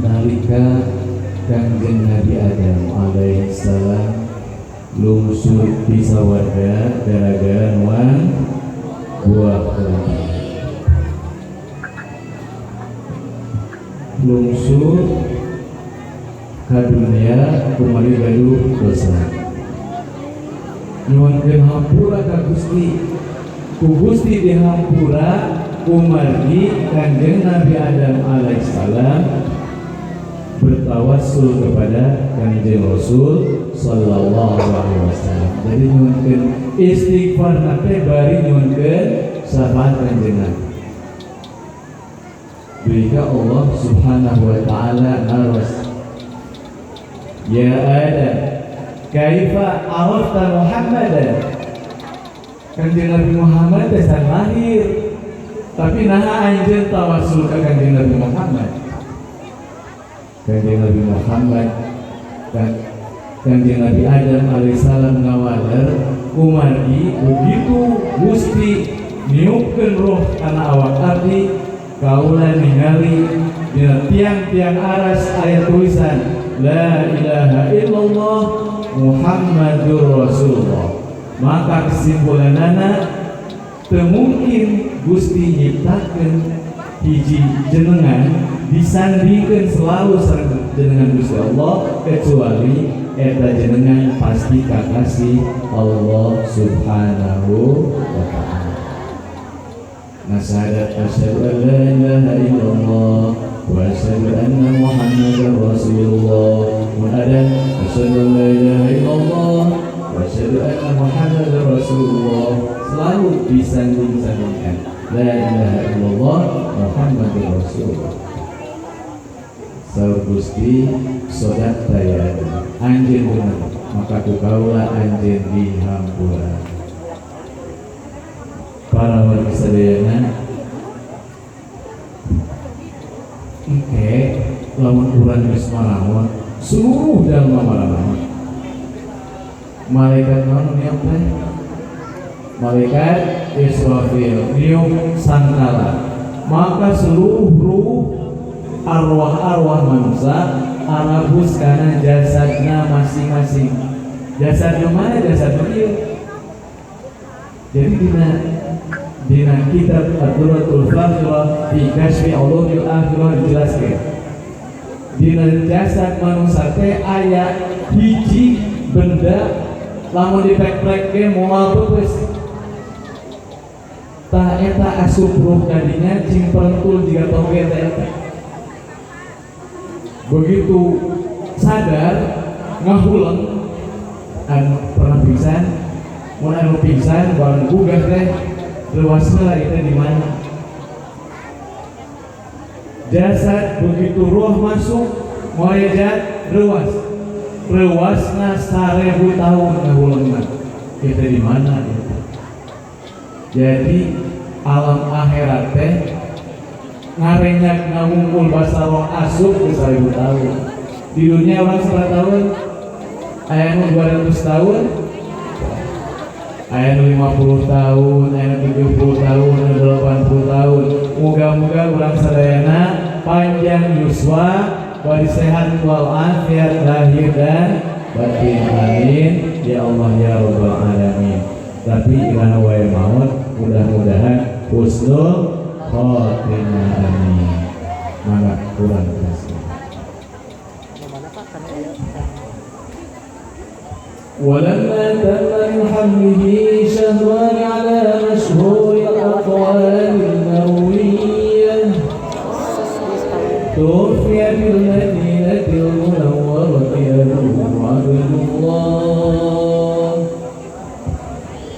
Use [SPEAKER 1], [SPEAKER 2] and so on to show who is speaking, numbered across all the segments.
[SPEAKER 1] nalika Kangjeng Nabi Adam alaihissalam lungsur di sawarga gara-gara nuan buah kelapa. Lungsur ka dunia kumari gaduh dosa. Nyuankeun hampura ka Gusti. Ku Gusti dihampura kumargi Kangjeng Nabi Adam alaihissalam bertawassul kepada Kanjeng Rasul sallallahu alaihi wasallam. Jadi nyuankeun istighfar nate bari nyuankeun syafaat Kanjeng Nabi. Bika Allah subhanahu wa ta'ala naras. Ya Adam, kaifa arafta Muhammadan? Kanjeng Nabi Muhammad dasar lahir, tapi naha anjeun tawassul ka Kanjeng Nabi Muhammad. Kanjeng Nabi Muhammad Kanjeng Nabi Adam alaihissalam ngawaler kumargi begitu Gusti niupkeun roh kana awak abdi kaula ningali dina tiang-tiang aras aya tulisan la ilaha illallah Muhammadur Rasulullah. Maka kesimpulanana teu mungkin Gusti nyiptakeun hiji jenengan disandingkeun selalu sareng jenengan Gusti Allah kecuali eta jenengan pasti kakasih Allah subhanahu wa ta'ala. Nasyadat asyhadu an la ilaha illallah wa asyhadu anna Muhammadar Rasulullah wa asyhadu an la ilaha illallah wa asyhadu anna Muhammadar Rasulullah selalu disanding-sandingkan la ilaha illallah Muhammadur Rasulullah. Saur Gusti sodak daya anjeun bener maka ku kaula anjeun dihampura. Para warga sadayana engke lamun urang geus malamun seluruh dalem malamun malaikat naon niup teh malaikat Israfil niup sangkala maka seluruh ruh arwah-arwah manusia arabus kana jasadna masing-masing. Jasadna mana? Jasad ieu. Jadi dina kitab Ad-Durratul Fakhirah fi Kashfi Ulumil Akhirah dijelaskeun. Dina jasad manusia teh aya hiji benda lamun dipek-pekkeun moal beus. Tah eta asup ruh kadinya cimpentul jiga toge teh eta. Begitu sadar ngahulang anu pernah pingsan mun anu pingsan bareng gugah teh leuasna eta di mana jasad begitu ruh masuk moejat leuasna 1000 tahun ngahuleungna eta di mana eta. Jadi alam akhirat teh ngarenyak ngawungkul basa roh asup ke 1000 tahun. Di dunia orang 100 tahun, aya nu 200 tahun, aya nu 50 tahun, aya nu 70 tahun, aya nu 80 tahun. Moga-moga urang sadayana panjang yuswa, bari sehat wal afiat lahir dan batin. Amin ya Allah ya rabbal alamin. Tapi iraha wae maut mudah-mudahan husnul khotimah amin. Mangga kurang kasih. ولما تم من حمله شهران على مشهور الأقوال النووية توفي بالمدينة المنورة أبوه عبد الله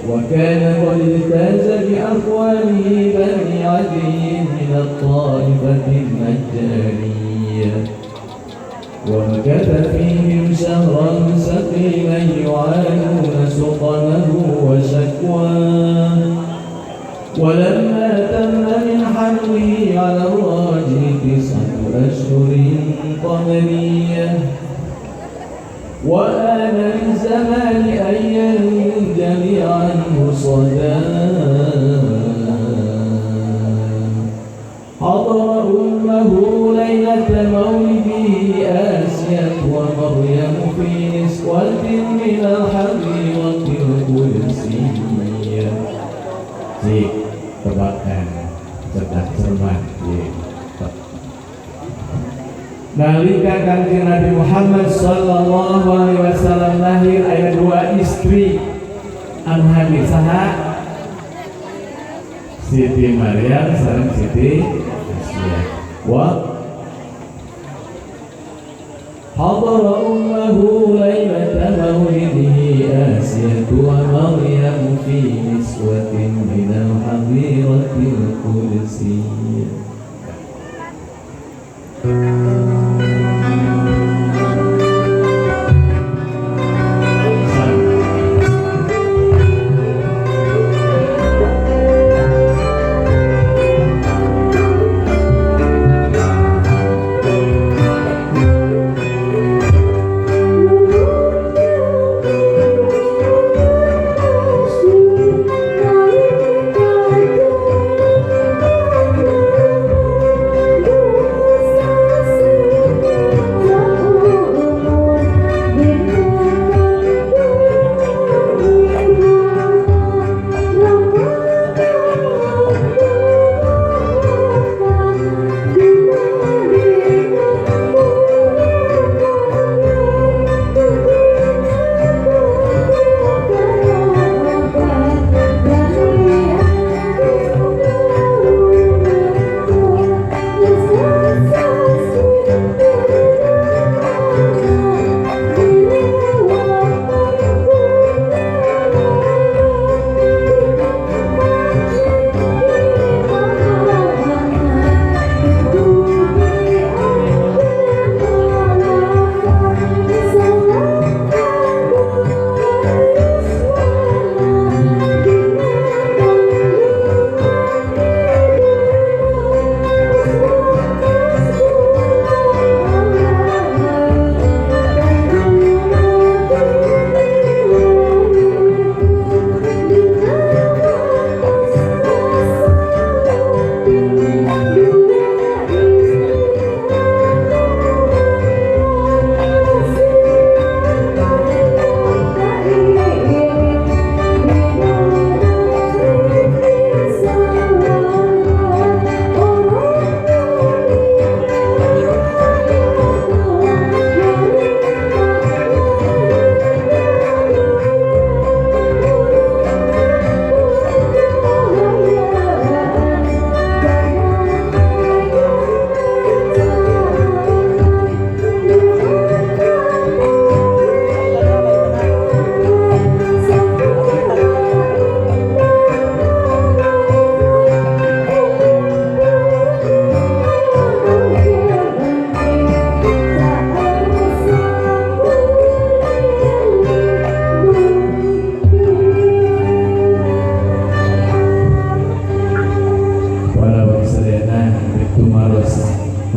[SPEAKER 1] وكان قد اجتاز بأقواله بني عدي من الطائفة النجارية ومكث فيهم شهرا سقيما يعانون سقمه وشكواه ولما تم من حمله على الراجل 9 أشهر قمرية وآن للزمان أن ينجلي عنه صداه حضر أمه ليلة مولده آسيا ومريم في نسوة من الحظيرة القدسية. Si tebakan cerdas cermat nalika Kanjeng Nabi Muhammad sallallahu alaihi wasallam lahir aya dua istri anu hamil saha Siti Maryam sareng Siti Asia wa hadara ummuhu lailata maulidihi Asiyatu wa Maryam fi niswatin minal hadiratil qudsiyah.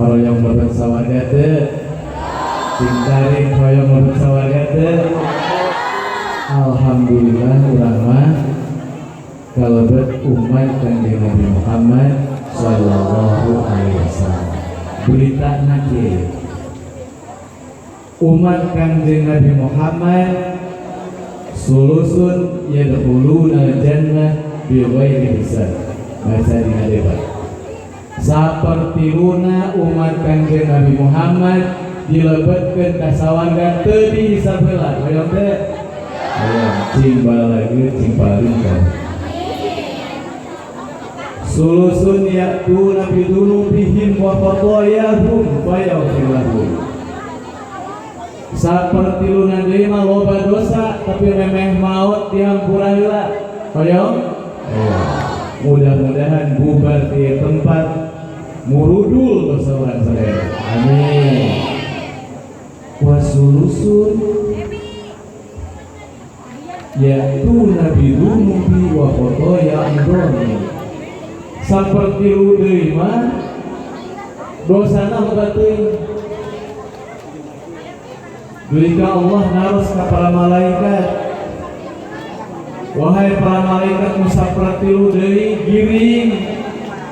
[SPEAKER 1] hoyong boten sawarga teu cintaring hoyong boten sawarga teu. Alhamdulillah urang mah kalebet umat Kanjeng Nabi Muhammad sallallahu alaihi wasallam. Berita nakir umat Kanjeng Nabi Muhammad sulusun yadkhuluna jannah bi ghairi hisab. Bahasa dina debat saperti luna umat Kanjeng Nabi Muhammad dilebetkeun ka sawarga teu dihisab heula. Hoyong teh hoyong cing balageut cing paringkan sulusun ya'tuna bidunubihim wa khatayahum fayaghfir lahum. Saperti luna deui mah loba dosa tapi memeh maut dihampura heula. Hoyong mudah-mudahan bubar di tempat murudul dosa urang sadaya. Amin. Wasulusun ya'tuna bidunubi wa khatayahum. Saperti lu deui mah dosana boga teuing. Dulika Allah naros ka para malaikat, wahai para malaikat nu saperti lu deui giring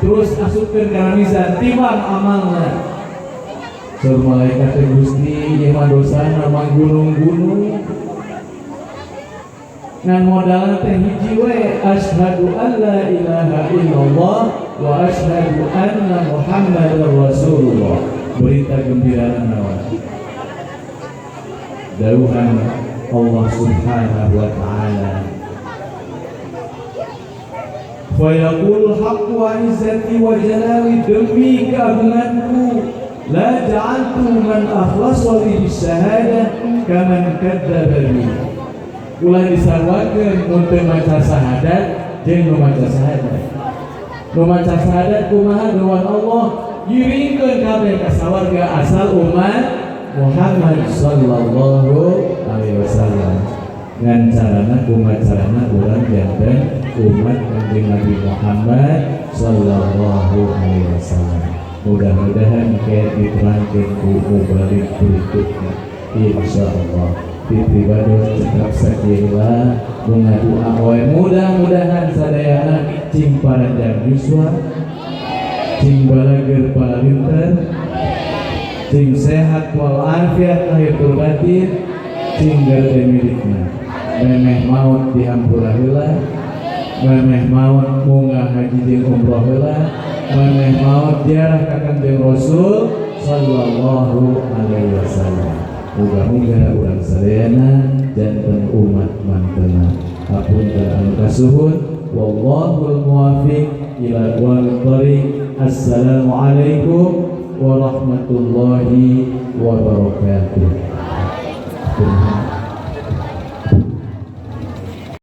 [SPEAKER 1] terus asupkeun kana mizan timbang amalna. Sur malaikat Gusti ieu mah dosana mah gunung-gunung. Ngan modalna teh hiji we asyhadu an la ilaha illallah wa asyhadu anna muhammadar rasulullah. Berita gembira naon? Dawuhan Allah Subhanahu wa taala. Fa yaqul haqqu wa izzati wa jalali, demi keagunganku la ja'altu man akhlasa li bisyahada kaman kadzdzaba bi. Ulah disarwakeun mun teu maca syahadat jeung nu maca syahadat. Nu maca syahadat kumaha lawan Allah ngiringkeun kabeh ka sawarga asal umat Muhammad sallallahu alaihi wasallam. Ngan carana kumacarana urang janten umat Kanjeng Nabi Muhammad sallallahu alaihi wasallam. Mudah-mudahan kayak diterangkeun ku mubalik berikutnya insyaallah. Pribadi tetap sakieulah mengadu awe, mudah-mudahan sadayana cing paranjang yuswa, cing balager palinten, cing sehat walafiat lahir batin, cing gade milikna. Memeh maut dihampura heula, memeh maut munggah haji jeung umrah heula, memeh maut ziarah ka Kanjeng Rasul sallallahu alaihi wasallam. Muga-muga urang sadayana janten umat mantena hapunten anu kasuhun wallahul muwaffiq ila aqwamit thoriq. Assalamualaikum warahmatullahi wabarakatuh.